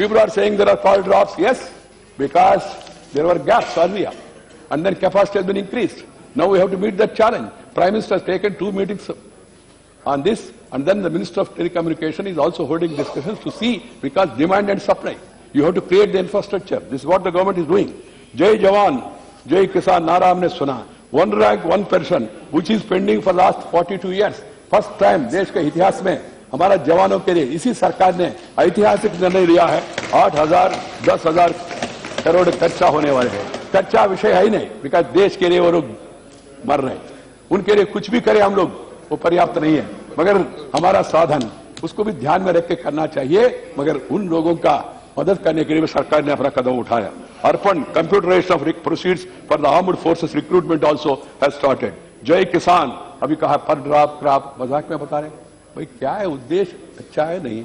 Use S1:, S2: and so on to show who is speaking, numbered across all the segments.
S1: People are saying there are fall drops. Yes, because there were gaps earlier. And then capacity has been increased. Now we have to meet that challenge. Prime Minister has taken 2 meetings on this, and then the Minister of Telecommunication is also holding discussions to see, because demand and supply. You have to create the infrastructure. This is what the government is doing. Jai Jawan, Jai Kisan Nara हमने सुना. One rank, one person, which is pending for last 42 years. First time देश के इतिहास में हमारा जवानों के लिए इसी सरकार ने ऐतिहासिक निर्णय लिया है. 8,000, 10,000 करोड़ खर्चा होने वाले हैं. खर्चा विषय है ही नहीं, बिकॉज देश के लिए वो लोग मर रहे हैं. उनके लिए कुछ भी करें हम लोग वो पर्याप्त नहीं है, मगर हमारा साधन उसको भी ध्यान में रख के करना चाहिए. मगर उन लोगों का मदद करने के लिए सरकार ने अपना कदम उठाया. अर्पण computerisation of proceeds for the armed forces recruitment also has started. जय किसान अभी कहा पर ड्राप क्रॉप, मजाक में बता रहे भाई क्या है उद्देश्य, अच्छा है नहीं,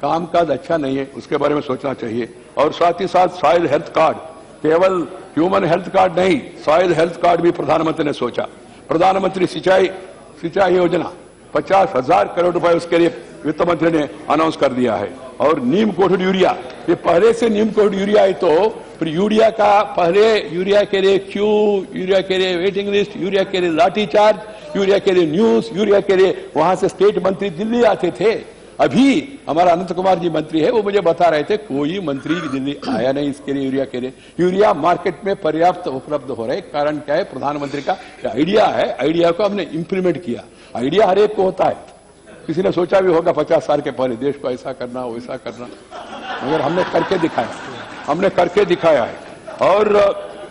S1: कामकाज अच्छा नहीं है, उसके बारे में सोचना चाहिए. और साथ ही साथ सॉइल हेल्थ कार्ड, केवल ह्यूमन हेल्थ कार्ड नहीं, सॉइल हेल्थ कार्ड भी प्रधानमंत्री ने सोचा. प्रधानमंत्री सिंचाई योजना 50,000 करोड़ रुपए उसके लिए वित्त मंत्री ने अनाउंस कर दिया है. और नीम कोटेड यूरिया, ये पहले से नीम कोटेड यूरिया है, तो फिर यूरिया का पहले यूरिया के लिए क्यू, यूरिया के लिए वेटिंग लिस्ट, यूरिया के लिए लाठी चार्ज, यूरिया के लिए न्यूज, यूरिया के लिए वहां से स्टेट मंत्री दिल्ली आते थे. अभी हमारा अनंत कुमार जी मंत्री है, वो मुझे बता रहे थे कोई मंत्री दिल्ली आया नहीं इसके लिए, यूरिया के लिए. यूरिया मार्केट में पर्याप्त उपलब्ध हो रहे. कारण क्या है, प्रधानमंत्री का आइडिया है, आइडिया को हमने इंप्लीमेंट किया. आइडिया हर एक को होता है, किसी ने सोचा भी होगा 50 साल के पहले देश को ऐसा करना वैसा करना, मगर हमने करके दिखाया है. और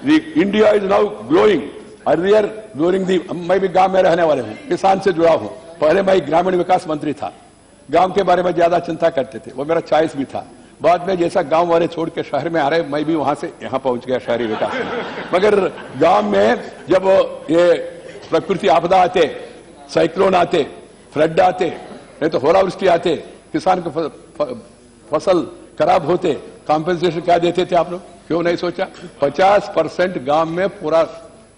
S1: India is now glowing. Earlier during the, मैं भी गांव में रहने वाले हूँ, किसान से जुड़ा हूँ. पहले मैं ग्रामीण विकास मंत्री था, गांव के बारे में ज्यादा चिंता करते थे, वो मेरा चॉइस भी था. बाद में जैसा गांव वाले छोड़ के शहर में आ रहे, मैं भी वहां से यहां पहुंच गया शहरी विकास में. मगर गांव में जब ये प्रकृति आपदा आते, साइक्लोन आते, फ्लड आते, नहीं तो ओलावृष्टि आते, किसान को फसल खराब होते, कॉम्पेंसेशन क्या देते थे आप लोग, क्यों नहीं सोचा? 50% गांव में पूरा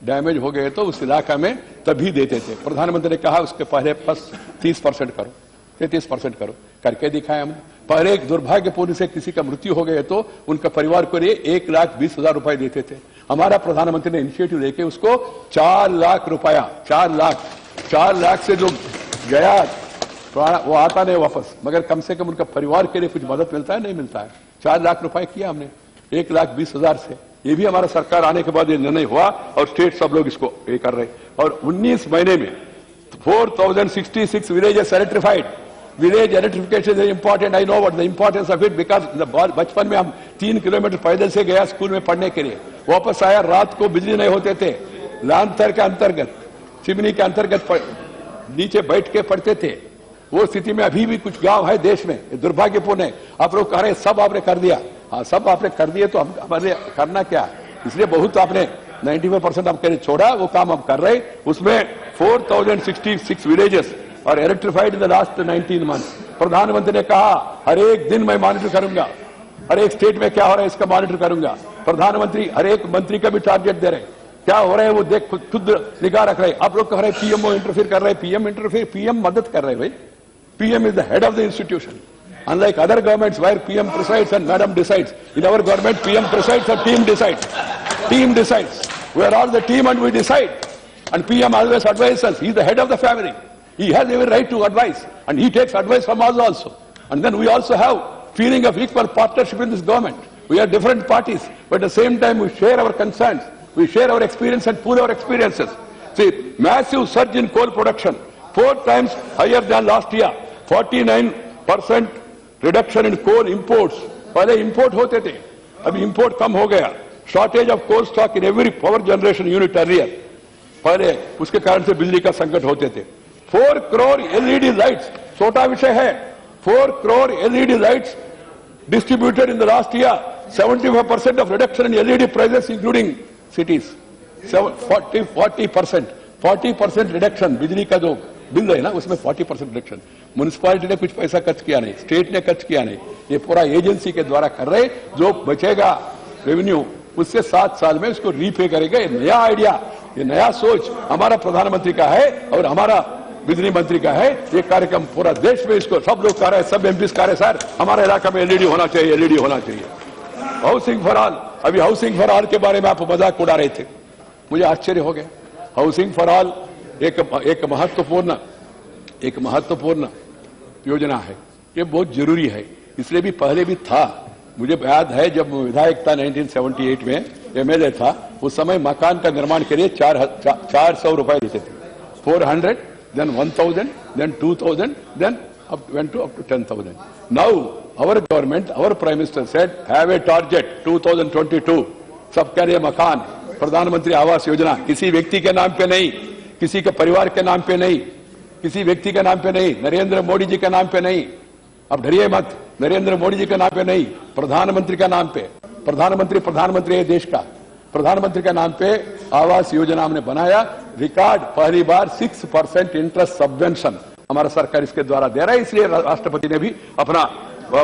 S1: डैमेज हो गए तो उस इलाका में तभी देते थे. प्रधानमंत्री ने कहा उसके पहले 30% करो, 33% करो, करके दिखाया हमने. पहले दुर्भाग्यपूर्ण से किसी का मृत्यु हो गए तो उनका परिवार को लिए 1,20,000 रुपए देते थे. हमारा प्रधानमंत्री ने इनिशिएटिव लेके उसको 4 लाख रुपया, 4 लाख से जो गया वो आता नहीं वापस, मगर कम से कम उनका परिवार के लिए कुछ मदद मिलता है, नहीं मिलता है. 4 लाख रुपए किया हमने 1,20,000 से. ये भी हमारा सरकार आने के बाद ये निर्णय हुआ और स्टेट सब लोग इसको ये कर रहे. और 19 महीने में 4,066 villages electrified. Village electrification is important. I know what the importance of it, because बचपन में हम 3 किलोमीटर पैदल से गया स्कूल में पढ़ने के लिए, वापस आया, रात को बिजली नहीं होते थे, लांतर के अंतर्गत, चिमनी के अंतर्गत नीचे बैठ के पढ़ते थे. वो स्थिति में अभी भी कुछ गांव है देश में, दुर्भाग्यपूर्ण है. आप लोग कह रहे सब आपने कर दिया. हाँ, सब आपने कर दिए तो हम हमारे करना क्या, इसलिए बहुत आपने 95% हम कह छोड़ा, वो काम हम कर रहे. उसमें 4,066 विलेजेस और electrified in the last 19 months. प्रधानमंत्री ने कहा हर एक दिन मैं मॉनिटर करूंगा, हर एक स्टेट में क्या हो रहा है इसका मॉनिटर करूंगा. प्रधानमंत्री हर एक मंत्री का भी टारगेट दे रहे, क्या हो रहा है वो देख, खुद निगाह रख रहे. आप लोग कह रहे पीएमओ इंटरफेयर कर रहे, पीएम मदद कर रहे. भाई PM is the head of the institution. Unlike other governments where PM presides and Madam decides, in our government PM presides and team decides. Team decides. We are all the team and we decide. And PM always advises us. He is the head of the family. He has every right to advise, and he takes advice from us also. And then we also have feeling of equal partnership in this government. We are different parties, but at the same time we share our concerns, we share our experience and pool our experiences. See, massive surge in coal production, 4 times higher than last year. 49% reduction in coal imports. पहले import होते थे, अभी import कम हो गया. Shortage of coal stock in every power generation unit earlier, पहले उसके कारण से बिजली का संकट होते थे. 4 करोड़ LED लाइट्स, छोटा विषय है, 4 crore LED lights distributed in the last year. 75% of reduction in LED prices including cities. 40% reduction बिजली का जो बिल है ना, उसमें 40% रिडक्शन. म्युनिसिपैलिटी ने कुछ पैसा खर्च किया नहीं, स्टेट ने खर्च किया नहीं, ये पूरा एजेंसी के द्वारा कर रहे. जो बचेगा रेवेन्यू उससे 7 साल में उसको रीपे करेगा. ये नया आइडिया, ये नया सोच हमारा प्रधानमंत्री का है और हमारा बिजली मंत्री का है। ये कार्यक्रम पूरा देश में इसको सब लोग कर रहे हैं, सब एमपी कर रहे हैं। सर हमारे इलाका में एलईडी होना चाहिए, एलईडी होना चाहिए। हाउसिंग फॉर ऑल, अभी हाउसिंग फॉर ऑल के बारे में आप मजाक उड़ा रहे थे, मुझे आश्चर्य हो गया। हाउसिंग फॉर ऑल एक महत्वपूर्ण योजना है, ये बहुत जरूरी है। इसलिए भी पहले भी था, मुझे याद है जब विधायक था 1978 में, एमएलए था, उस समय मकान का निर्माण के लिए 400 रुपए देते थे। 400, then 1000, then 2000, then went to up to 10,000. Now our government, our prime minister said, have a target 2022, सबके लिए मकान, प्रधानमंत्री आवास योजना, किसी व्यक्ति के नाम पे नहीं, किसी के परिवार के नाम पे नहीं, किसी व्यक्ति के नाम पे नहीं, नरेंद्र मोदी जी के नाम पे नहीं। अब डरिए मत, नरेंद्र मोदी जी के नाम पे नहीं, प्रधानमंत्री का नाम पे। प्रधानमंत्री है देश का, प्रधानमंत्री का नाम पे आवास योजना हमने बनाया। रिकॉर्ड पहली बार 6% इंटरेस्ट सबवेंशन हमारा सरकार इसके द्वारा दे रहा है। इसलिए राष्ट्रपति ने भी अपना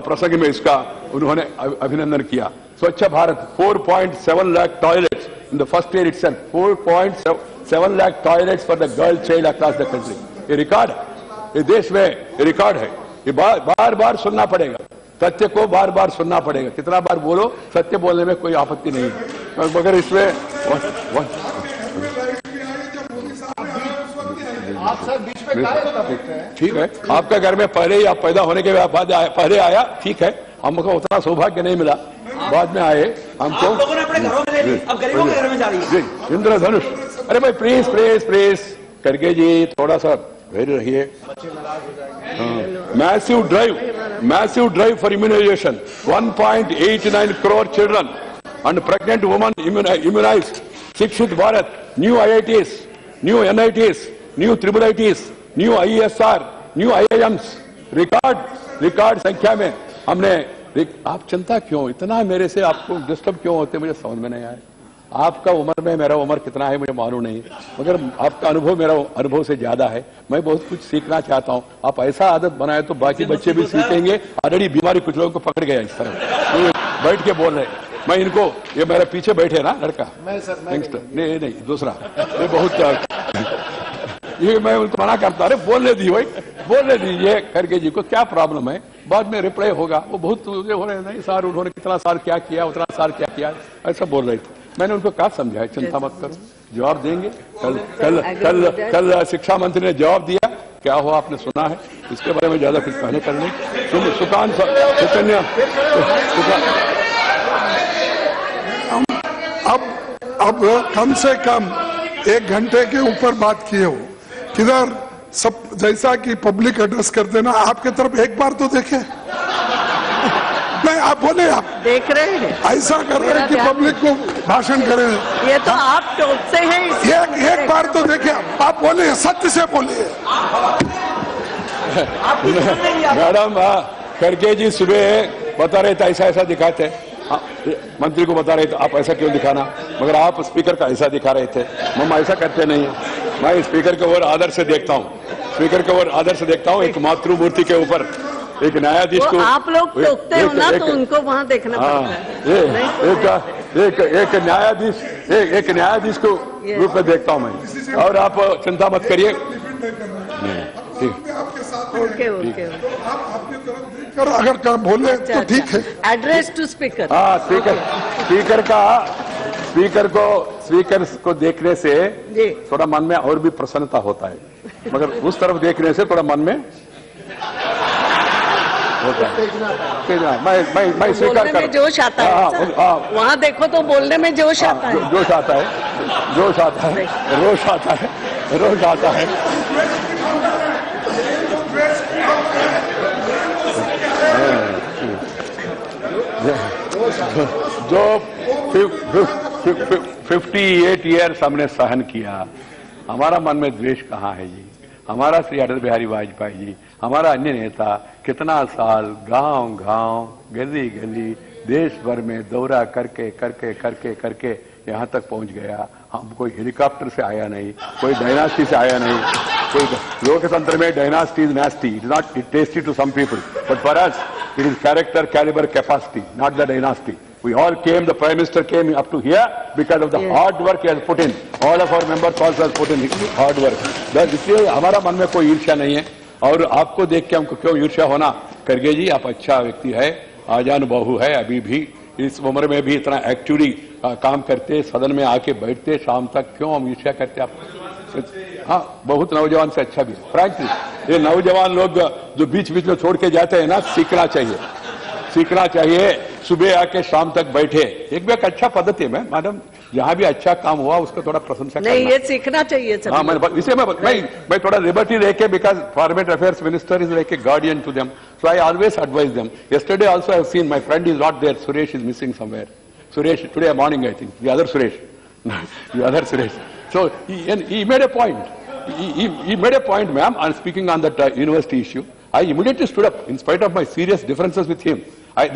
S1: प्रसंग में इसका उन्होंने अभिनंदन किया। स्वच्छ Bharat 4.7 lakh toilets in the first year itself, 4.7 lakh toilets for the girl child across the country. ये रिकॉर्ड, ये देश में रिकॉर्ड है। ये बार बार सुनना पड़ेगा, सत्य को बार बार सुनना पड़ेगा। कितना बार बोलो, सत्य बोलने में कोई आपत्ति नहीं है, मगर इसमें
S2: आप सर बीच में
S1: ठीक है। आपका घर में पहले ही, आप पैदा होने के बाद पहले आया, ठीक है, हमको उतना सौभाग्य नहीं मिला, बाद में आए हमको।
S3: आप लोगों ने अपने घरों में ले ली, अब गरीबों के घर में जा रही है।
S1: जी इंद्रधनुष। अरे भाई प्लीज प्लीज प्लीज करके जी थोड़ा सा धैर्य रहिए। massive drive for immunization, 1.89 crore children and pregnant women immunized. Shikshit Bharat, new IITs, new NITs, new IIITs, new IESR, new IIMs, record संख्या में हमने। आप चिंता क्यों इतना मेरे से, आपको डिस्टर्ब क्यों होते, मुझे समझ में नहीं आया। आपका उम्र में मेरा उम्र कितना है मुझे मालूम नहीं, मगर आपका अनुभव मेरा अनुभव से ज्यादा है। मैं बहुत कुछ सीखना चाहता हूं। आप ऐसा आदत बनाए तो बाकी बच्चे भी सीखेंगे। ऑलरेडी बीमारी कुछ लोगों को पकड़ गया इस तरह, तो बैठ के बोल रहे। मैं इनको, ये मेरे पीछे बैठे ना लड़का, नहीं दूसरा, ये बहुत ये मैं उनको मना करता, अरे बोलने दी भाई, बोलने दीजिए खड़गे जी को, क्या प्रॉब्लम है, बाद में रिप्लाई होगा। वो बहुत हो रहे नहीं सर, उन्होंने कितना साल क्या किया, उतना साल क्या किया, ऐसा बोल रहे थे। मैंने उनको कहा समझाया, चिंता मत करो, जवाब देंगे। कल शिक्षा मंत्री ने जवाब दिया, क्या हुआ आपने सुना है, इसके बारे में ज्यादा कुछ कहने करने। सुकान सुकन्या,
S2: अब कम से कम 1 घंटे के ऊपर बात किए हो। किधर सब जैसा कि पब्लिक एड्रेस करते ना, आपके तरफ एक बार तो देखे नहीं। आप बोले, आप
S4: देख रहे हैं,
S2: ऐसा कर रहे हैं कि पब्लिक को भाषण करें।
S4: ये तो आप टोकते हैं।
S2: एक बार तो देखे, आप बोले, सत्य से बोलिए।
S1: मैडम खड़गे जी सुबह बता रहे थे ऐसा ऐसा दिखाते हैं, मंत्री को बता रहे थे आप ऐसा क्यों दिखाना, मगर आप स्पीकर का ऐसा दिखा रहे थे। हम ऐसा करते नहीं है। मैं स्पीकर के ओर आदर से देखता हूँ, स्पीकर के ओर आदर से देखता हूँ। एक मातृमूर्ति के ऊपर एक न्यायाधीश को,
S4: आप लोग टोकते हो ना, तो उनको वहाँ देखना पड़ता है।
S1: एक न्यायाधीश को रूप में देखता हूँ मैं। और आप चिंता मत करिए।
S4: ओके ओके,
S2: अगर बोले तो ठीक है।
S4: Address to speaker.
S1: हाँ, स्पीकर को देखने से थोड़ा मन में और भी प्रसन्नता होता है, मगर उस तरफ देखने से थोड़ा मन में होता है। मैं स्वीकार कर,
S4: जोश आता है। वहाँ देखो तो बोलने में जोश आता है,
S1: जोश आता है, रोश आता है। जो 58 ईयर्स हमने सहन किया, हमारा मन में द्वेष कहाँ है जी। हमारा श्री अटल बिहारी वाजपेयी जी, हमारा अन्य नेता कितना साल गांव गली गली देश भर में दौरा करके यहाँ तक पहुंच गया। हम कोई हेलीकॉप्टर से आया नहीं, कोई डायनास्टी से आया नहीं। कोई लोकतंत्र में dynasty is nasty, it not it tasty to some people, but for us it is character, calibre, capacity, not the dynasty. We all came, the Prime Minister came up to here because of the hard work he has put in. All of our members also has put in hard work. इसलिए हमारा मन में कोई ईर्ष्या नहीं है और आपको देख के हमको क्यों ईर्ष्या होना। खड़गे जी आप अच्छा व्यक्ति है, आजान बहू है, अभी भी इस उम्र में भी इतना एक्टिवली काम करते, सदन में आके बैठते शाम तक, क्यों हम ईर्ष्या करते आप? हाँ, बहुत नौजवान से अच्छा भी है। फ्रैंकली ये नौजवान लोग जो बीच बीच में छोड़ के जाते हैं ना, सीखना चाहिए, सीखना चाहिए। सुबह आके शाम तक बैठे, एक भी एक अच्छा पद्धति है मैडम, जहाँ भी अच्छा काम हुआ उसको थोड़ा प्रशंसा
S4: नहीं, ये सीखना चाहिए सब।
S1: हाँ, इसे मैं थोड़ा लिबर्टी लेके, because foreign affairs minister is like a guardian to them, so I always advise them. Yesterday also I have seen my friend is not there, Suresh is missing somewhere. Suresh, today morning I think, the other Suresh, the other Suresh. So he made a point. He made a point, ma'am, on speaking on that university issue. I immediately stood up, in spite of my serious differences with him.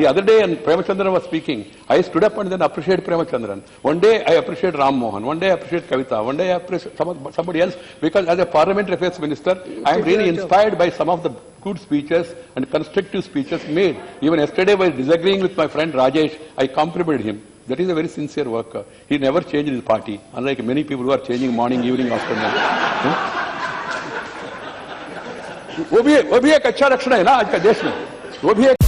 S1: The other day, when Premachandran was speaking, I stood up and then appreciated Premachandran. One day I appreciate Ram Mohan, one day I appreciate Kavita, one day I appreciate somebody else, because as a parliamentary affairs minister, I am really inspired by some of the good speeches and constructive speeches made. Even yesterday, while disagreeing with my friend Rajesh, I complimented him. That is a very sincere worker. He never changed his party, unlike many people who are changing morning, evening, afternoon. वो भी एक अच्छा लक्षण है ना आज का देश में, वो भी एक